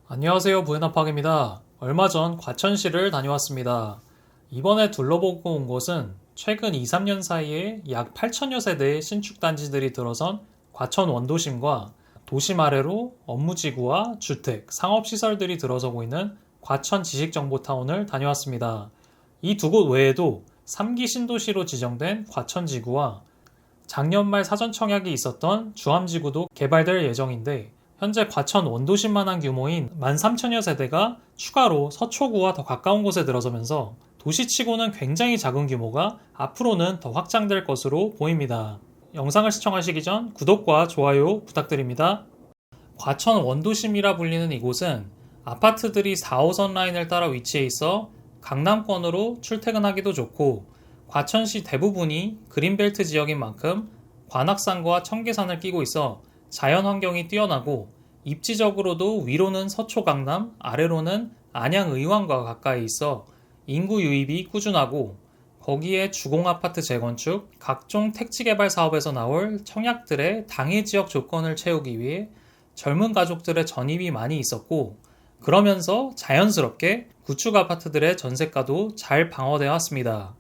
안녕하세요, 부에나팍입니다. 얼마 전 과천시를 다녀왔습니다. 이번에 둘러보고 온 곳은 최근 2, 3년 사이에 약 8천여 세대의 신축 단지들이 들어선 과천 원도심과 도심 아래로 업무지구와 주택, 상업시설들이 들어서고 있는 과천 지식정보타운을 다녀왔습니다. 이 두 곳 외에도 3기 신도시로 지정된 과천지구와 작년 말 사전청약이 있었던 주암지구도 개발될 예정인데, 현재 과천 원도심만한 규모인 13,000여 세대가 추가로 서초구와 더 가까운 곳에 들어서면서 도시치고는 굉장히 작은 규모가 앞으로는 더 확장될 것으로 보입니다. 영상을 시청하시기 전 구독과 좋아요 부탁드립니다. 과천 원도심이라 불리는 이곳은 아파트들이 4호선 라인을 따라 위치해 있어 강남권으로 출퇴근하기도 좋고, 과천시 대부분이 그린벨트 지역인 만큼 관악산과 청계산을 끼고 있어 자연환경이 뛰어나고, 입지적으로도 위로는 서초 강남, 아래로는 안양 의왕과 가까이 있어 인구 유입이 꾸준하고, 거기에 주공아파트 재건축, 각종 택지개발 사업에서 나올 청약들의 당해 지역 조건을 채우기 위해 젊은 가족들의 전입이 많이 있었고, 그러면서 자연스럽게 구축 아파트들의 전세가도 잘 방어되어 왔습니다.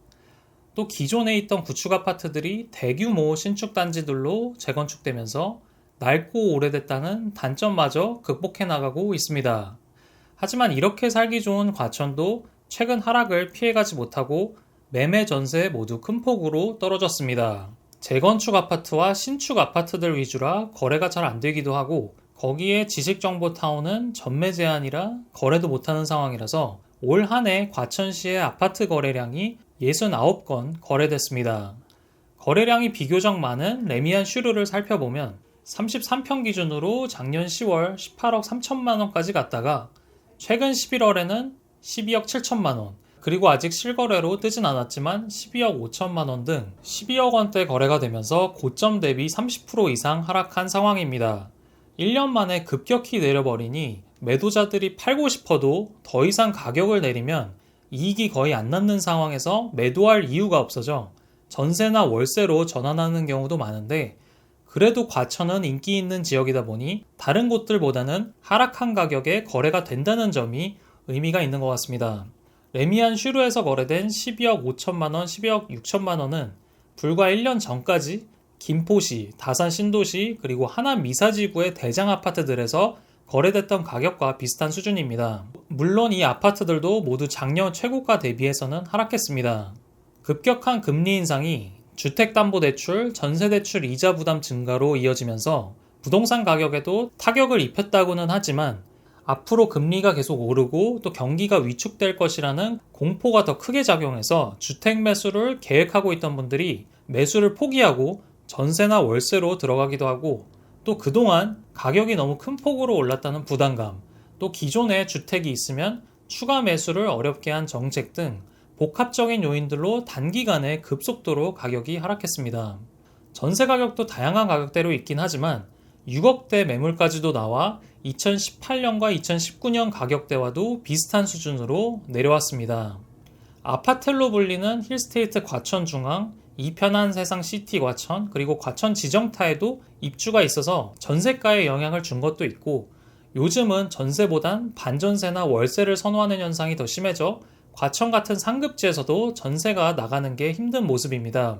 또 기존에 있던 구축 아파트들이 대규모 신축 단지들로 재건축되면서 낡고 오래됐다는 단점마저 극복해 나가고 있습니다. 하지만 이렇게 살기 좋은 과천도 최근 하락을 피해가지 못하고 매매 전세 모두 큰 폭으로 떨어졌습니다. 재건축 아파트와 신축 아파트들 위주라 거래가 잘 안 되기도 하고, 거기에 지식정보타운은 전매 제한이라 거래도 못하는 상황이라서 올 한 해 과천시의 아파트 거래량이 69건 거래됐습니다. 거래량이 비교적 많은 레미안 슈르를 살펴보면 33평 기준으로 작년 10월 18억 3천만 원까지 갔다가 최근 11월에는 12억 7천만 원, 그리고 아직 실거래로 뜨진 않았지만 12억 5천만 원 등 12억 원대 거래가 되면서 고점 대비 30% 이상 하락한 상황입니다. 1년 만에 급격히 내려버리니 매도자들이 팔고 싶어도 더 이상 가격을 내리면 이익이 거의 안 남는 상황에서 매도할 이유가 없어져 전세나 월세로 전환하는 경우도 많은데, 그래도 과천은 인기 있는 지역이다 보니 다른 곳들보다는 하락한 가격에 거래가 된다는 점이 의미가 있는 것 같습니다. 레미안 슈르에서 거래된 12억 5천만 원, 12억 6천만 원은 불과 1년 전까지 김포시, 다산 신도시, 그리고 하남 미사지구의 대장 아파트들에서 거래됐던 가격과 비슷한 수준입니다. 물론 이 아파트들도 모두 작년 최고가 대비해서는 하락했습니다. 급격한 금리 인상이 주택담보대출, 전세대출 이자 부담 증가로 이어지면서 부동산 가격에도 타격을 입혔다고는 하지만, 앞으로 금리가 계속 오르고 또 경기가 위축될 것이라는 공포가 더 크게 작용해서 주택 매수를 계획하고 있던 분들이 매수를 포기하고 전세나 월세로 들어가기도 하고, 또 그동안 가격이 너무 큰 폭으로 올랐다는 부담감, 또 기존에 주택이 있으면 추가 매수를 어렵게 한 정책 등 복합적인 요인들로 단기간에 급속도로 가격이 하락했습니다. 전세 가격도 다양한 가격대로 있긴 하지만 6억대 매물까지도 나와 2018년과 2019년 가격대와도 비슷한 수준으로 내려왔습니다. 아파텔로 불리는 힐스테이트 과천중앙, 이편한 세상 시티 과천, 그리고 과천 지정타에도 입주가 있어서 전세가에 영향을 준 것도 있고, 요즘은 전세보단 반전세나 월세를 선호하는 현상이 더 심해져 과천 같은 상급지에서도 전세가 나가는 게 힘든 모습입니다.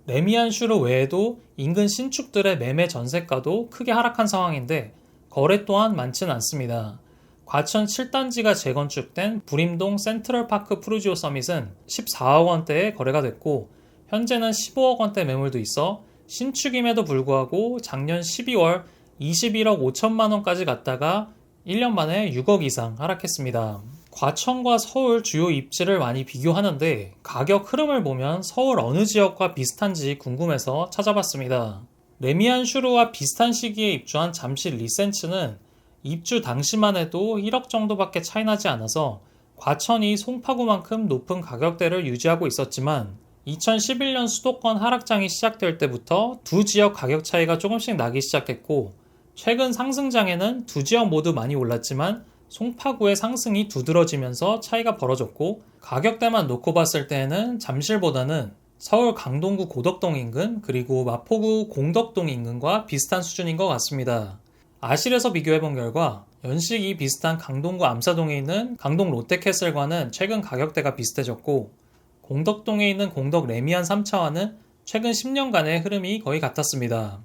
레미안 슈르 외에도 인근 신축들의 매매 전세가도 크게 하락한 상황인데 거래 또한 많지는 않습니다. 과천 7단지가 재건축된 부림동 센트럴파크 푸르지오 서밋은 14억 원대에 거래가 됐고, 현재는 15억 원대 매물도 있어 신축임에도 불구하고 작년 12월 21억 5천만 원까지 갔다가 1년 만에 6억 이상 하락했습니다. 과천과 서울 주요 입지를 많이 비교하는데 가격 흐름을 보면 서울 어느 지역과 비슷한지 궁금해서 찾아봤습니다. 레미안 슈르와 비슷한 시기에 입주한 잠실 리센츠는 입주 당시만 해도 1억 정도밖에 차이 나지 않아서 과천이 송파구만큼 높은 가격대를 유지하고 있었지만, 2011년 수도권 하락장이 시작될 때부터 두 지역 가격 차이가 조금씩 나기 시작했고, 최근 상승장에는 두 지역 모두 많이 올랐지만 송파구의 상승이 두드러지면서 차이가 벌어졌고, 가격대만 놓고 봤을 때에는 잠실보다는 서울 강동구 고덕동 인근, 그리고 마포구 공덕동 인근과 비슷한 수준인 것 같습니다. 아실에서 비교해본 결과 연식이 비슷한 강동구 암사동에 있는 강동 롯데캐슬과는 최근 가격대가 비슷해졌고, 공덕동에 있는 공덕 레미안 3차와는 최근 10년간의 흐름이 거의 같았습니다.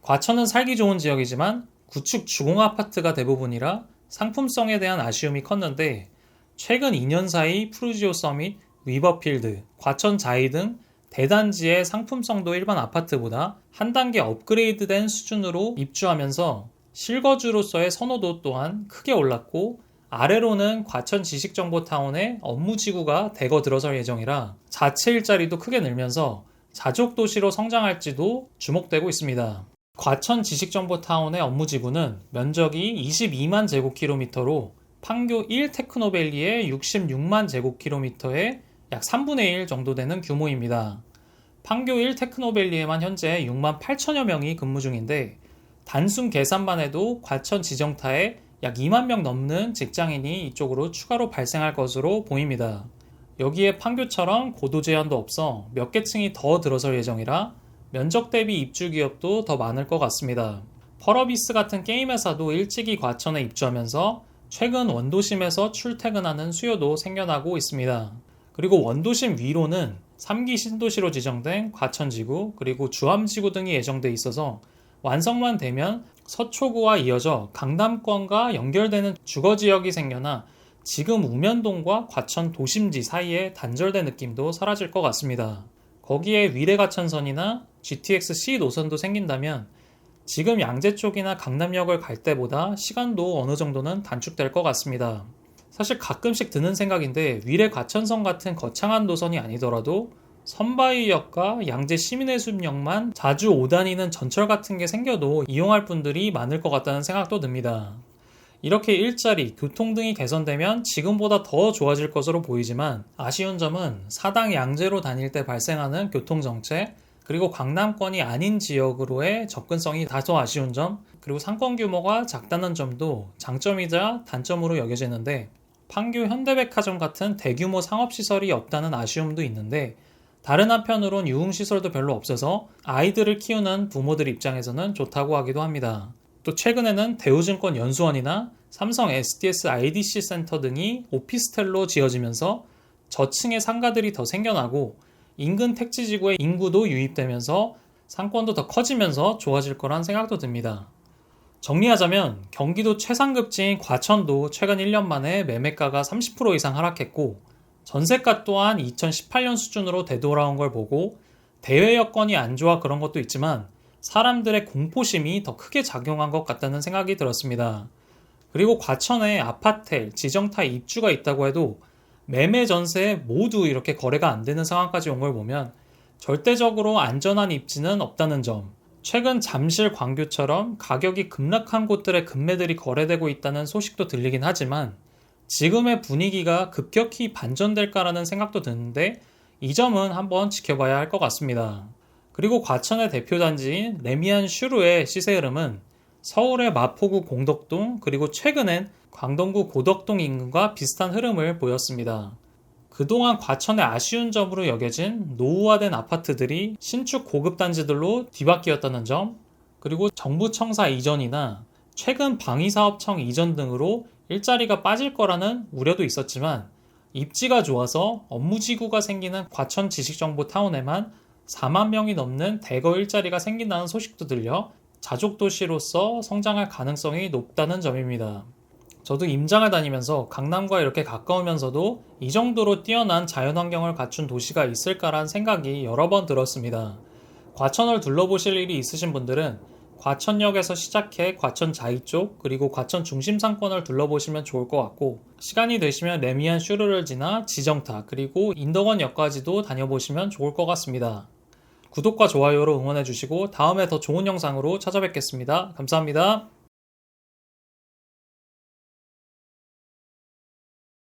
과천은 살기 좋은 지역이지만 구축 주공아파트가 대부분이라 상품성에 대한 아쉬움이 컸는데, 최근 2년 사이 푸르지오 서밋, 위버필드, 과천 자이 등 대단지의 상품성도 일반 아파트보다 한 단계 업그레이드된 수준으로 입주하면서 실거주로서의 선호도 또한 크게 올랐고, 아래로는 과천 지식정보타운의 업무지구가 대거 들어설 예정이라 자체 일자리도 크게 늘면서 자족도시로 성장할지도 주목되고 있습니다. 과천 지식정보타운의 업무지구는 면적이 22만 제곱킬로미터로 판교 1 테크노밸리의 66만 제곱킬로미터의 약 3분의 1 정도 되는 규모입니다. 판교 1 테크노밸리에만 현재 6만 8천여 명이 근무 중인데, 단순 계산만 해도 과천 지정타에 약 2만 명 넘는 직장인이 이쪽으로 추가로 발생할 것으로 보입니다. 여기에 판교처럼 고도 제한도 없어 몇 개 층이 더 들어설 예정이라 면적 대비 입주 기업도 더 많을 것 같습니다. 펄어비스 같은 게임 회사도 일찍이 과천에 입주하면서 최근 원도심에서 출퇴근하는 수요도 생겨나고 있습니다. 그리고 원도심 위로는 3기 신도시로 지정된 과천지구, 그리고 주암지구 등이 예정돼 있어서 완성만 되면 서초구와 이어져 강남권과 연결되는 주거지역이 생겨나 지금 우면동과 과천 도심지 사이에 단절된 느낌도 사라질 것 같습니다. 거기에 위례과천선이나 GTX-C 노선도 생긴다면 지금 양재 쪽이나 강남역을 갈 때보다 시간도 어느 정도는 단축될 것 같습니다. 사실 가끔씩 드는 생각인데, 위례과천선 같은 거창한 노선이 아니더라도 선바위역과 양재 시민해수역만 자주 오다니는 전철 같은 게 생겨도 이용할 분들이 많을 것 같다는 생각도 듭니다. 이렇게 일자리, 교통 등이 개선되면 지금보다 더 좋아질 것으로 보이지만, 아쉬운 점은 사당 양재로 다닐 때 발생하는 교통정체, 그리고 강남권이 아닌 지역으로의 접근성이 다소 아쉬운 점, 그리고 상권 규모가 작다는 점도 장점이자 단점으로 여겨지는데, 판교 현대백화점 같은 대규모 상업시설이 없다는 아쉬움도 있는데, 다른 한편으론 유흥시설도 별로 없어서 아이들을 키우는 부모들 입장에서는 좋다고 하기도 합니다. 또 최근에는 대우증권 연수원이나 삼성 SDS IDC 센터 등이 오피스텔로 지어지면서 저층의 상가들이 더 생겨나고 인근 택지지구의 인구도 유입되면서 상권도 더 커지면서 좋아질 거란 생각도 듭니다. 정리하자면 경기도 최상급지인 과천도 최근 1년 만에 매매가가 30% 이상 하락했고, 전세가 또한 2018년 수준으로 되돌아온 걸 보고 대외 여건이 안 좋아 그런 것도 있지만 사람들의 공포심이 더 크게 작용한 것 같다는 생각이 들었습니다. 그리고 과천에 아파텔, 지정타 입주가 있다고 해도 매매 전세 모두 이렇게 거래가 안 되는 상황까지 온 걸 보면 절대적으로 안전한 입지는 없다는 점, 최근 잠실, 광교처럼 가격이 급락한 곳들의 급매들이 거래되고 있다는 소식도 들리긴 하지만 지금의 분위기가 급격히 반전될까라는 생각도 드는데, 이 점은 한번 지켜봐야 할 것 같습니다. 그리고 과천의 대표 단지인 레미안 슈르의 시세 흐름은 서울의 마포구 공덕동, 그리고 최근엔 광동구 고덕동 인근과 비슷한 흐름을 보였습니다. 그동안 과천의 아쉬운 점으로 여겨진 노후화된 아파트들이 신축 고급 단지들로 뒤바뀌었다는 점, 그리고 정부 청사 이전이나 최근 방위사업청 이전 등으로 일자리가 빠질 거라는 우려도 있었지만, 입지가 좋아서 업무지구가 생기는 과천 지식정보타운에만 4만 명이 넘는 대거 일자리가 생긴다는 소식도 들려 자족도시로서 성장할 가능성이 높다는 점입니다. 저도 임장을 다니면서 강남과 이렇게 가까우면서도 이 정도로 뛰어난 자연환경을 갖춘 도시가 있을까란 생각이 여러 번 들었습니다. 과천을 둘러보실 일이 있으신 분들은 과천역에서 시작해 과천 자이 쪽, 그리고 과천 중심 상권을 둘러보시면 좋을 것 같고, 시간이 되시면 레미안 슈르를 지나 지정타, 그리고 인덕원역까지도 다녀보시면 좋을 것 같습니다. 구독과 좋아요로 응원해주시고 다음에 더 좋은 영상으로 찾아뵙겠습니다. 감사합니다.